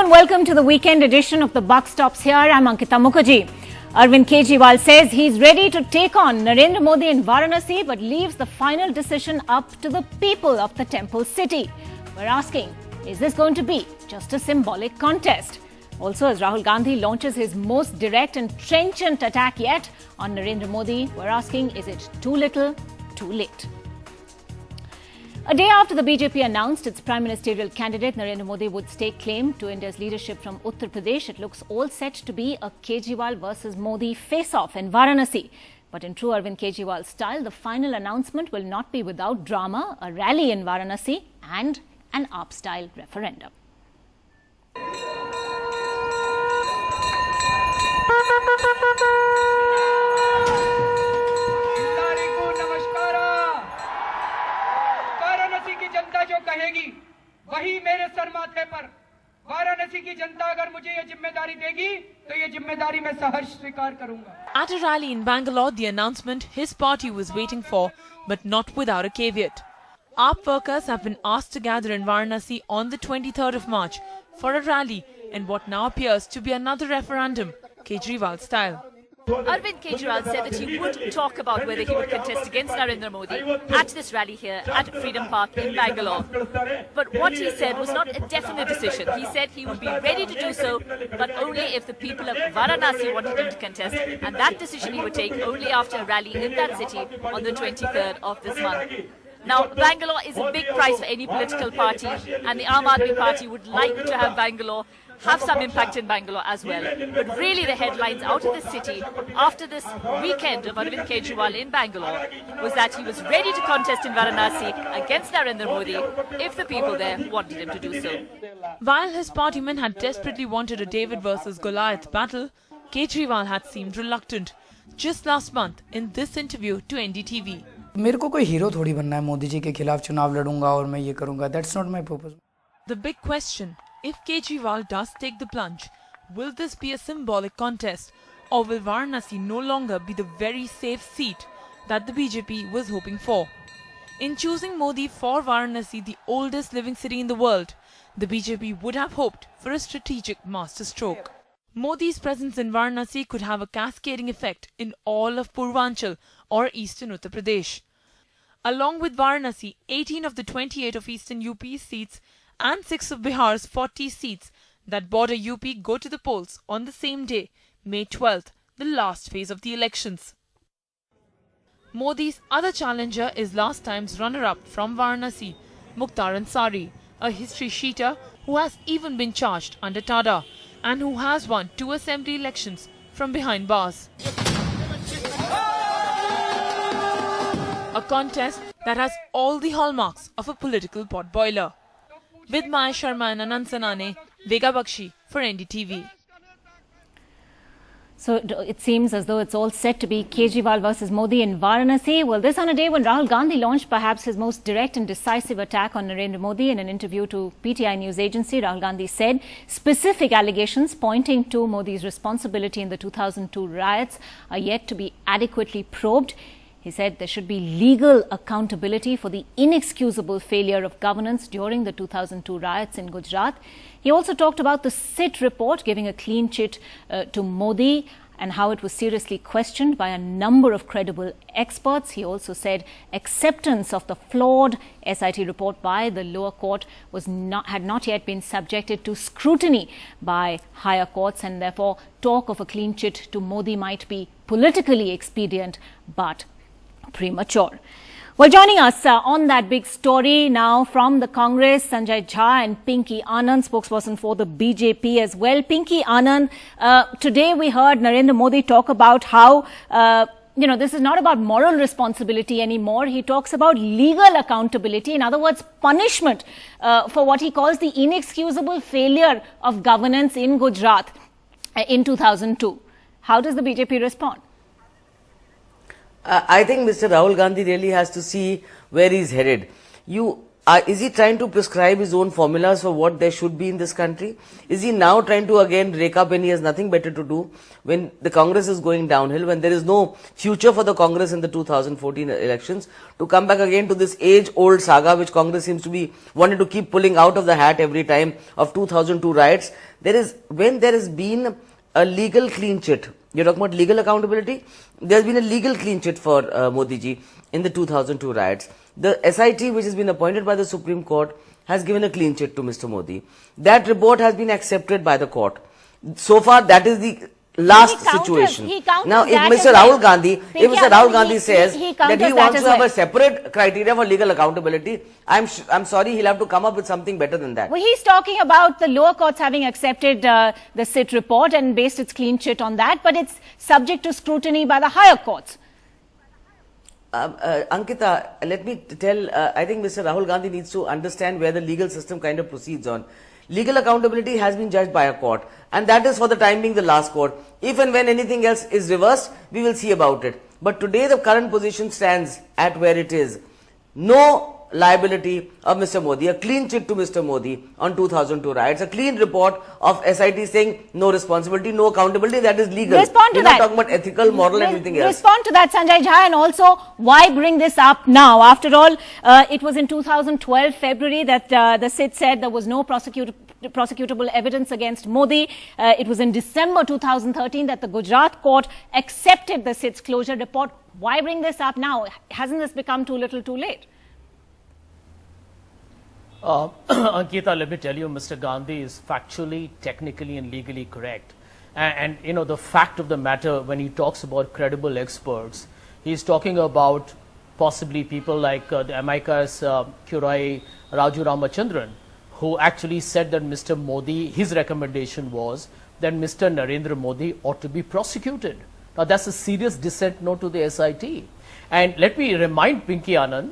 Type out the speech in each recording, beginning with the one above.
and welcome to the weekend edition of The Buck Stops Here. I'm Ankita Mukherjee. Arvind Kejriwal says he's ready to take on Narendra Modi in Varanasi but leaves the final decision up to the people of the temple city. We're asking, is this going to be just a symbolic contest? Also, as Rahul Gandhi launches his most direct and trenchant attack yet on Narendra Modi, we're asking, is it too little, too late? A day after the BJP announced its prime ministerial candidate, Narendra Modi would stake claim to India's leadership from Uttar Pradesh, it looks all set to be a Kejriwal versus Modi face-off in Varanasi. But in true Arvind Kejriwal style, the final announcement will not be without drama, a rally in Varanasi and an AAP-style referendum. Varanasi की जनता जो कहेगी वही मेरे sir माथे पर वाराणसी की जनता अगर मुझे ये जिम्मेदारी देगी तो ये जिम्मेदारी मैं सहर्ष स्वीकार करूंगा. At a rally in Bangalore, the announcement his party was waiting for, but not without a caveat. AAP workers have been asked to gather in Varanasi on the 23rd of March for a rally in what now appears to be another referendum, Kejriwal style. Arvind Kejriwal said that he would talk about whether he would contest against Narendra Modi at this rally here at Freedom Park in Bangalore. But what he said was not a definite decision. He said he would be ready to do so, but only if the people of Varanasi wanted him to contest. And that decision he would take only after a rally in that city on the 23rd of this month. Now, Bangalore is a big prize for any political party, and the Aam Aadmi Party would like to have Bangalore have some impact in Bangalore as well. But really the headlines out of the city after this weekend of Arvind Kejriwal in Bangalore was that he was ready to contest in Varanasi against Narendra Modi if the people there wanted him to do so. While his partymen had desperately wanted a David versus Goliath battle, Kejriwal had seemed reluctant just last month in this interview to NDTV. मेरे को कोई hero थोड़ी बनना है मोदी जी के खिलाफ चुनाव लड़ूंगा और मैं ये करूंगा. That's not my purpose. The big question, if Kejriwal does take the plunge, will this be a symbolic contest or will Varanasi no longer be the very safe seat that the BJP was hoping for? In choosing Modi for Varanasi, the oldest living city in the world, the BJP would have hoped for a strategic masterstroke. Modi's presence in Varanasi could have a cascading effect in all of Purvanchal or eastern Uttar Pradesh. Along with Varanasi, 18 of the 28 of eastern UP's seats and 6 of Bihar's 40 seats that border UP go to the polls on the same day, May 12th, the last phase of the elections. Modi's other challenger is last time's runner-up from Varanasi, Mukhtar Ansari, a history sheeter who has even been charged under TADA and who has won 2 assembly elections from behind bars. A contest that has all the hallmarks of a political potboiler. With Maya Sharma and Anand Sanane, Vega Bakshi for NDTV. So it seems as though it's all set to be Kejriwal versus Modi in Varanasi. Well, this on a day when Rahul Gandhi launched perhaps his most direct and decisive attack on Narendra Modi. In an interview to PTI news agency, Rahul Gandhi said specific allegations pointing to Modi's responsibility in the 2002 riots are yet to be adequately probed. He said there should be legal accountability for the inexcusable failure of governance during the 2002 riots in Gujarat. He also talked about the SIT report giving a clean chit to Modi and how it was seriously questioned by a number of credible experts. He also said acceptance of the flawed SIT report by the lower court had not yet been subjected to scrutiny by higher courts, and therefore talk of a clean chit to Modi might be politically expedient but premature. Well, joining us on that big story now from the Congress, Sanjay Jha and Pinky Anand, spokesperson for the BJP as well. Pinky Anand, today we heard Narendra Modi talk about how, this is not about moral responsibility anymore. He talks about legal accountability, in other words, punishment for what he calls the inexcusable failure of governance in Gujarat in 2002. How does the BJP respond? I think Mr. Rahul Gandhi really has to see where he's headed. You Is he trying to prescribe his own formulas for what there should be in this country? Is he now trying to again rake up when he has nothing better to do, when the Congress is going downhill, when there is no future for the Congress in the 2014 elections, to come back again to this age-old saga which Congress seems to be wanting to keep pulling out of the hat every time, of 2002 riots? When there has been a legal clean chit, you're talking about legal accountability, there's been a legal clean chit for Modi ji in the 2002 riots. The SIT, which has been appointed by the Supreme Court, has given a clean chit to Mr. Modi. That report has been accepted by the court. So far, that is the last situation. Now, if Mr. Rahul Gandhi says that he wants to have a separate criteria for legal accountability, I'm sorry, he'll have to come up with something better than that. Well, he's talking about the lower courts having accepted the SIT report and based its clean chit on that, but it's subject to scrutiny by the higher courts. Ankita, let me tell, I think Mr. Rahul Gandhi needs to understand where the legal system kind of proceeds on. Legal accountability has been judged by a court, and that is for the time being the last court. If and when anything else is reversed, we will see about it. But today the current position stands at where it is. No liability of Mr. Modi, a clean chit to Mr. Modi on 2002 riots, a clean report of SIT saying no responsibility, no accountability, that is legal. Respond to We're that. not talking about ethical, moral and everything else. Respond to that, Sanjay Jha, and also why bring this up now? After all, it was in 2012 February that the SIT said there was no prosecutable evidence against Modi. It was in December 2013 that the Gujarat court accepted the SIT's closure report. Why bring this up now? Hasn't this become too little too late? Ankita, let me tell you, Mr. Gandhi is factually, technically and legally correct. And you know, the fact of the matter, when he talks about credible experts, he's talking about possibly people like the amicus curiae Raju Ramachandran, who actually said that Mr. Modi, his recommendation was that Mr. Narendra Modi ought to be prosecuted. Now, that's a serious dissent note to the SIT. And let me remind Pinky Anand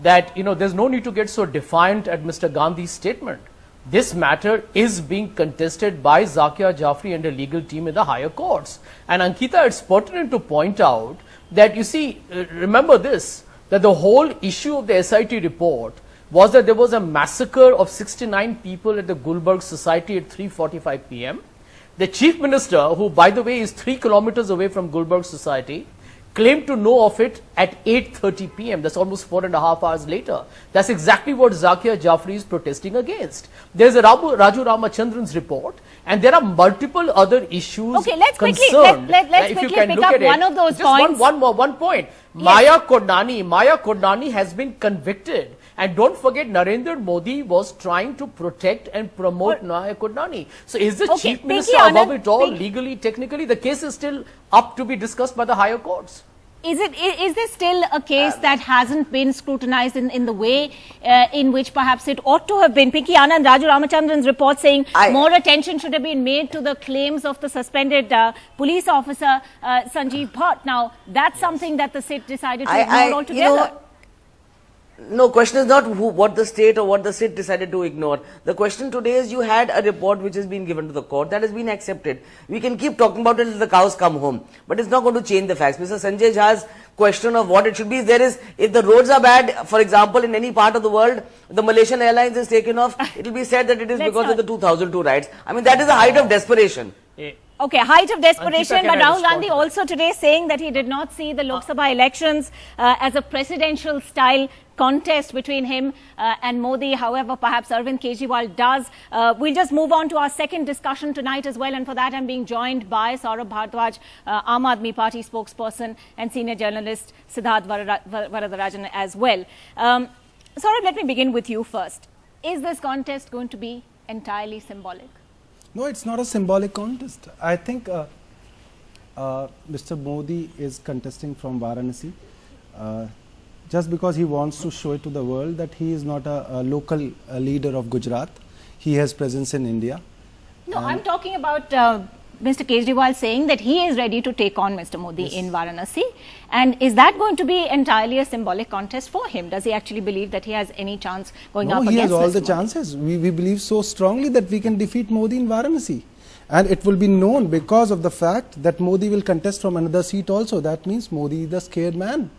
that, you know, there's no need to get so defiant at Mr. Gandhi's statement. This matter is being contested by Zakia Jafri and a legal team in the higher courts. And Ankita, it's pertinent to point out that, you see, remember this, that the whole issue of the SIT report was that there was a massacre of 69 people at the Gulberg Society at 3:45 p.m. The chief minister, who by the way is 3 kilometers away from Gulberg Society, claimed to know of it at 8:30 p.m. That's almost 4.5 hours later. That's exactly what Zakia Jafri is protesting against. There's a Raju Ramachandran's report, and there are multiple other issues. Okay, let's quickly pick up one of those points. One point. Yes. Maya Kodnani has been convicted. And don't forget, Narendra Modi was trying to protect and promote Maya Kodnani. So is the chief minister above it all, legally, technically? The case is still up to be discussed by the higher courts. Is this still a case that hasn't been scrutinized in the way in which perhaps it ought to have been? Pinky Anand, Raju Ramachandran's report saying more attention should have been made to the claims of the suspended police officer Sanjeev Bhatt. Now, that's something that the SIT decided to ignore altogether. No, question is not what the state or what the SIT decided to ignore. The question today is you had a report which has been given to the court that has been accepted. We can keep talking about it till the cows come home, but it's not going to change the facts. Mr. Sanjay Jha's question of what it should be is if the roads are bad, for example, in any part of the world, the Malaysian Airlines is taken off, it will be said that it is because of the 2002 riots. I mean, that is the height of desperation. Okay, height of desperation, but Rahul Gandhi also today saying that he did not see the Lok Sabha elections as a presidential style contest between him and Modi. However, perhaps Arvind Kejriwal does. We'll just move on to our second discussion tonight as well, and for that I'm being joined by Saurabh Bhardwaj, Aam Aadmi Party spokesperson, and senior journalist Siddharth Varadarajan as well. Saurabh, let me begin with you first. Is this contest going to be entirely symbolic? No, it's not a symbolic contest. I think Mr. Modi is contesting from Varanasi just because he wants to show it to the world that he is not a local leader of Gujarat. He has presence in India. No, I'm talking about Mr. Kejriwal saying that he is ready to take on Mr. Modi in Varanasi. And is that going to be entirely a symbolic contest for him? Does he actually believe that he has any chance going up against Mr. Modi? No, he has all the chances. We believe so strongly that we can defeat Modi in Varanasi. And it will be known because of the fact that Modi will contest from another seat also. That means Modi is the scared man.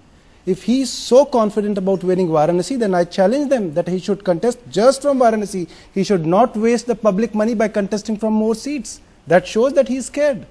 If he is so confident about winning Varanasi, then I challenge them that he should contest just from Varanasi. He should not waste the public money by contesting from more seats. That shows that he is scared.